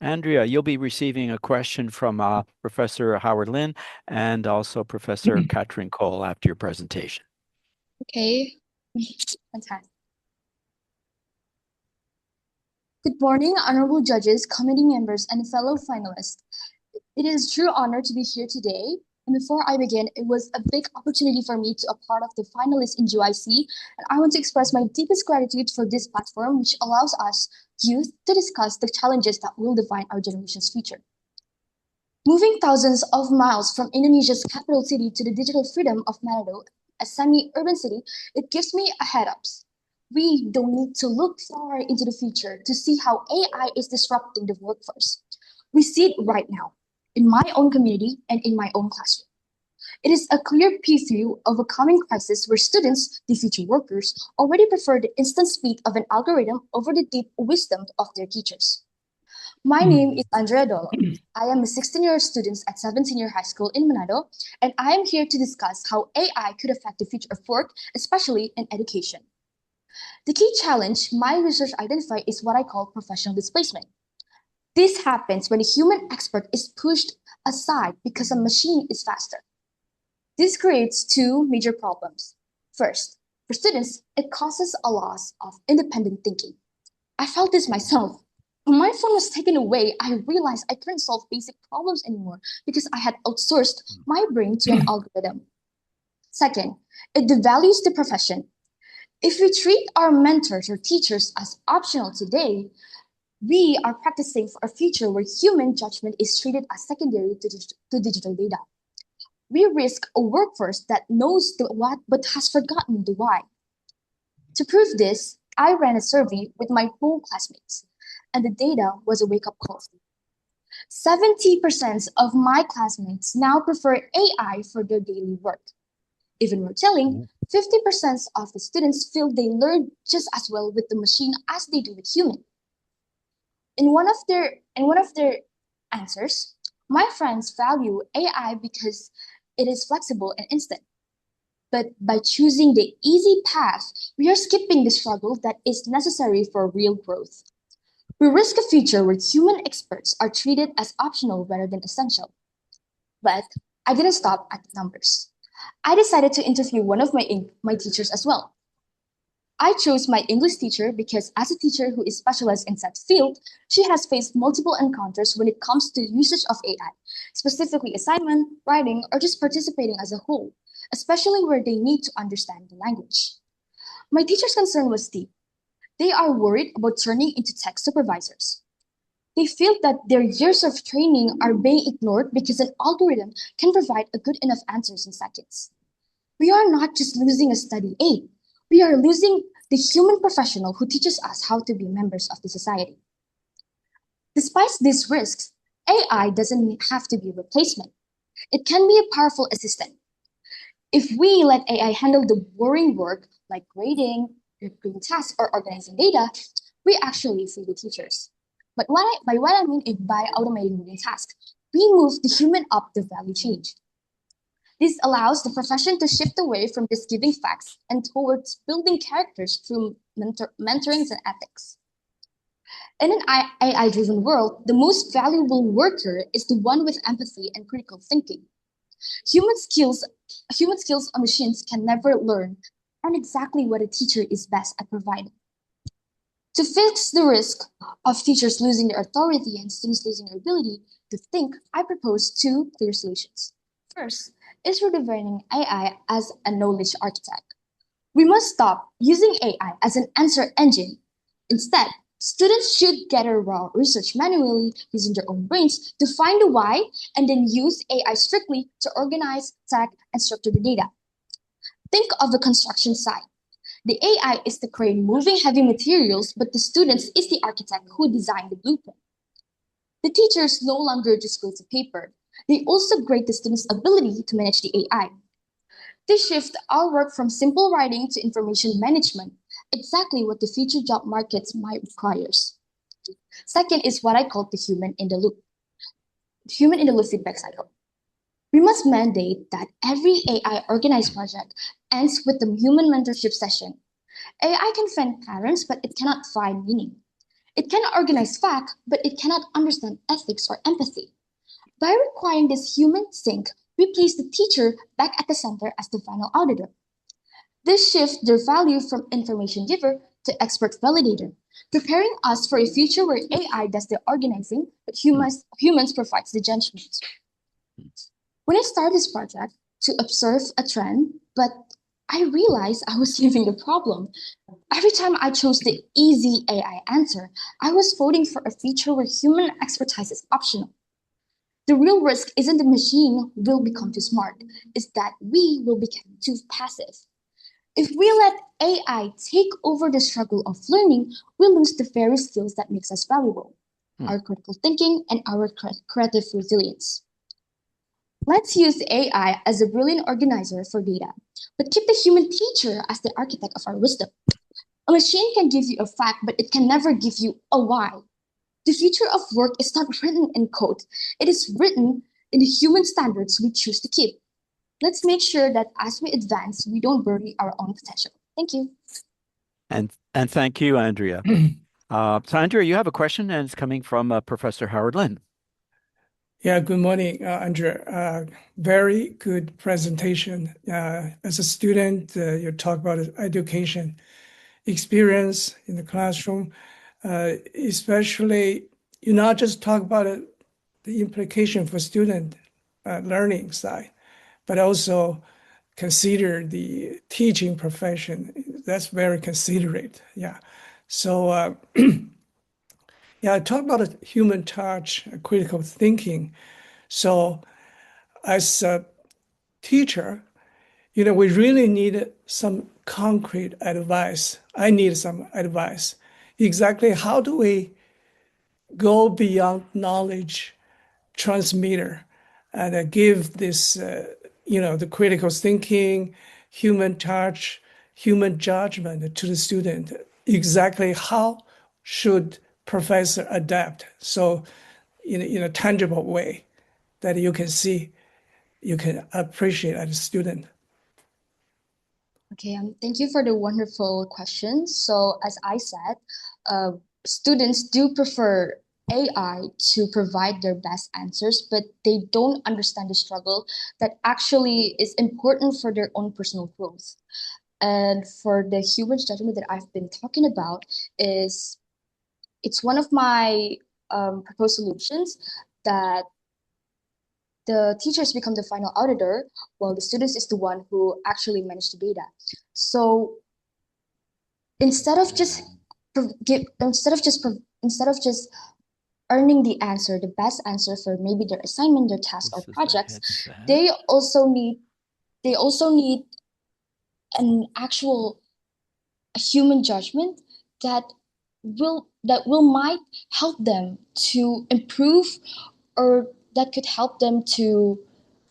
Andrea, you'll be receiving a question from Professor Howard Lin and also Professor Katrin Cole after your presentation. Okay, fantastic. Good morning, honorable judges, committee members, and fellow finalists. It is a true honor to be here today. And before I begin, it was a big opportunity for me to be a part of the finalists in GYC, and I want to express my deepest gratitude for this platform, which allows us youth to discuss the challenges that will define our generation's future. Moving thousands of miles from Indonesia's capital city to the digital freedom of Manado, a semi-urban city, it gives me a head-ups. We don't need to look far into the future to see how AI is disrupting the workforce. We see it right now, in my own community and in my own classroom. It is a clear preview of a coming crisis where students, the future workers, already prefer the instant speed of an algorithm over the deep wisdom of their teachers. My name is Andrea Dolo. I am a 16-year student at 17-year high school in Manado, and I am here to discuss how AI could affect the future of work, especially in education. The key challenge my research identified is what I call professional displacement. This happens when a human expert is pushed aside because a machine is faster. This creates two major problems. First, for students, it causes a loss of independent thinking. I felt this myself. When my phone was taken away, I realized I couldn't solve basic problems anymore because I had outsourced my brain to an algorithm. Second, it devalues the profession. If we treat our mentors or teachers as optional today, we are practicing for a future where human judgment is treated as secondary to digital data. We risk a workforce that knows the what but has forgotten the why. To prove this, I ran a survey with my whole classmates, and the data was a wake-up call. 70% of my classmates now prefer AI for their daily work. Even more telling, 50% of the students feel they learn just as well with the machine as they do with human. In one of their answers, my friends value AI because it is flexible and instant. But by choosing the easy path, we are skipping the struggle that is necessary for real growth. We risk a future where human experts are treated as optional rather than essential. But I didn't stop at the numbers. I decided to interview one of my teachers as well. I chose my English teacher because as a teacher who is specialized in that field, she has faced multiple encounters when it comes to usage of AI, specifically assignment, writing, or just participating as a whole, especially where they need to understand the language. My teacher's concern was deep. They are worried about turning into tech supervisors. They feel that their years of training are being ignored because an algorithm can provide a good enough answers in seconds. We are not just losing a study aid, we are losing the human professional who teaches us how to be members of the society. Despite these risks, AI doesn't have to be a replacement. It can be a powerful assistant. If we let AI handle the boring work like grading, reviewing tasks, or organizing data, we actually free the teachers. But by what I mean is by automating routine tasks, we move the human up the value chain. This allows the profession to shift away from just giving facts and towards building characters through mentorings and ethics. In an AI-driven world, the most valuable worker is the one with empathy and critical thinking. Human skills, human skills machines can never learn, and exactly what a teacher is best at providing. To fix the risk of teachers losing their authority and students losing their ability to think, I propose two clear solutions. First is redefining AI as a knowledge architect. We must stop using AI as an answer engine. Instead, students should gather raw research manually using their own brains to find the why and then use AI strictly to organize, tag, and structure the data. Think of the construction site. The AI is the crane moving heavy materials, but the students is the architect who designed the blueprint. The teachers no longer just grade the paper. They also grade the students' ability to manage the AI. This shifts our work from simple writing to information management, exactly what the future job markets might requires. Second is what I call the human in the loop. Human in the loop feedback cycle. We must mandate that every AI organized project ends with the human mentorship session. AI can find patterns, but it cannot find meaning. It can organize fact, but it cannot understand ethics or empathy. By requiring this human sync, we place the teacher back at the center as the final auditor. This shifts their value from information giver to expert validator, preparing us for a future where AI does the organizing, but humans provides the judgment. When I started this project to observe a trend, but I realized I was leaving the problem. Every time I chose the easy AI answer, I was voting for a feature where human expertise is optional. The real risk isn't the machine will become too smart, it's that we will become too passive. If we let AI take over the struggle of learning, we lose the very skills that makes us valuable, Hmm. our critical thinking and our creative resilience. Let's use AI as a brilliant organizer for data, but keep the human teacher as the architect of our wisdom. A machine can give you a fact, but it can never give you a why. The future of work is not written in code, it is written in the human standards we choose to keep. Let's make sure that as we advance, we don't bury our own potential. Thank you. And thank you, Andrea. So Andrea, you have a question, and it's coming from Professor Howard Lin. Yeah, good morning, Andrea. Very good presentation. As a student, you talk about education experience in the classroom, especially you not just talk about the implication for student learning side, but also consider the teaching profession. That's very considerate. Yeah. So yeah, I talk about human touch, critical thinking. So as a teacher, we really need some concrete advice. I need some advice. Exactly how do we go beyond knowledge transmitter and give this, the critical thinking, human touch, human judgment to the student? Exactly how should professor adapt? So in a tangible way that you can see, you can appreciate as a student. Okay, thank you for the wonderful questions. So, as I said, uh, students do prefer AI to provide their best answers, but they don't understand the struggle that actually is important for their own personal growth. And for the human judgment that I've been talking about, is it's one of my proposed solutions that the teachers become the final auditor, while the students is the one who actually manage the data. So instead of just give instead of just earning the answer, the best answer for maybe their assignment, their task or This is projects, ahead of that. they also need an actual human judgment that will might help them to improve, or that could help them to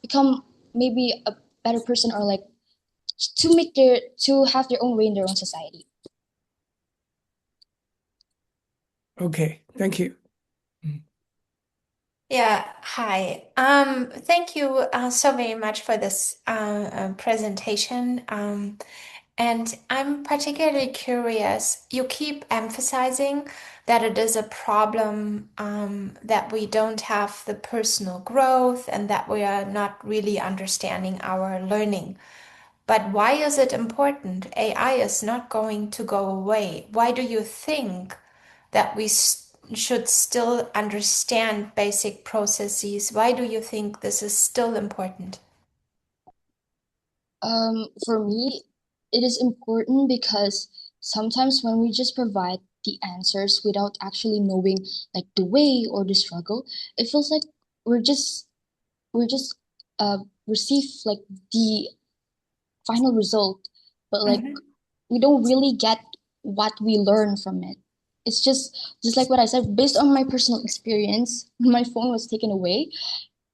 become maybe a better person, or like to have their own way in their own society. Okay, thank you. Yeah, hi. Thank you so very much for this presentation. And I'm particularly curious, you keep emphasizing that it is a problem that we don't have the personal growth and that we are not really understanding our learning. But why is it important? AI is not going to go away. Why do you think that we should still understand basic processes? Why do you think this is still important? For me, it is important because sometimes when we just provide the answers without actually knowing like the way or the struggle, it feels like we're just we're just uh receive like the final result, but like Mhm. we don't really get what we learn from it. It's just like what I said, based on my personal experience, when my phone was taken away,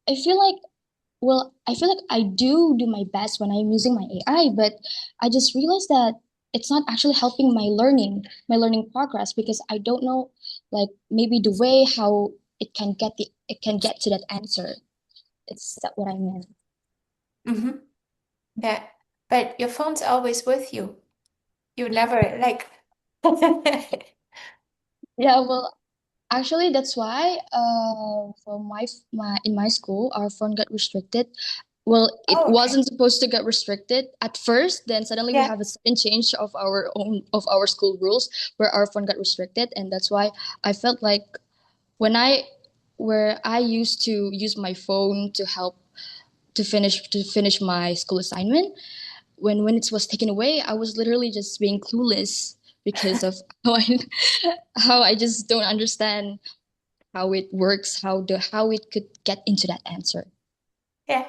I feel like I feel like I do my best when I'm using my AI, but I just realized that it's not actually helping my learning progress, because I don't know like maybe the way how it can get to that answer. It's that what I meant. Mm-hmm. Yeah. But your phone's always with you. You never like Yeah, well, actually, that's why for my in my school, our phone got restricted. Well, it Oh, okay. wasn't supposed to get restricted at first. Then suddenly we Yeah. have a sudden change of our school rules where our phone got restricted, and that's why I felt like when where I used to use my phone to help to finish my school assignment, when it was taken away, I was literally just being clueless because of how I just don't understand how it works, how it could get into that answer. Yeah.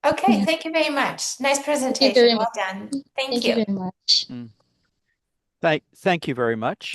Okay. Yeah. Thank you very much. Nice Thank you presentation. very Well much. done. Thank Thank you you. very much. Mm. Thank you very much.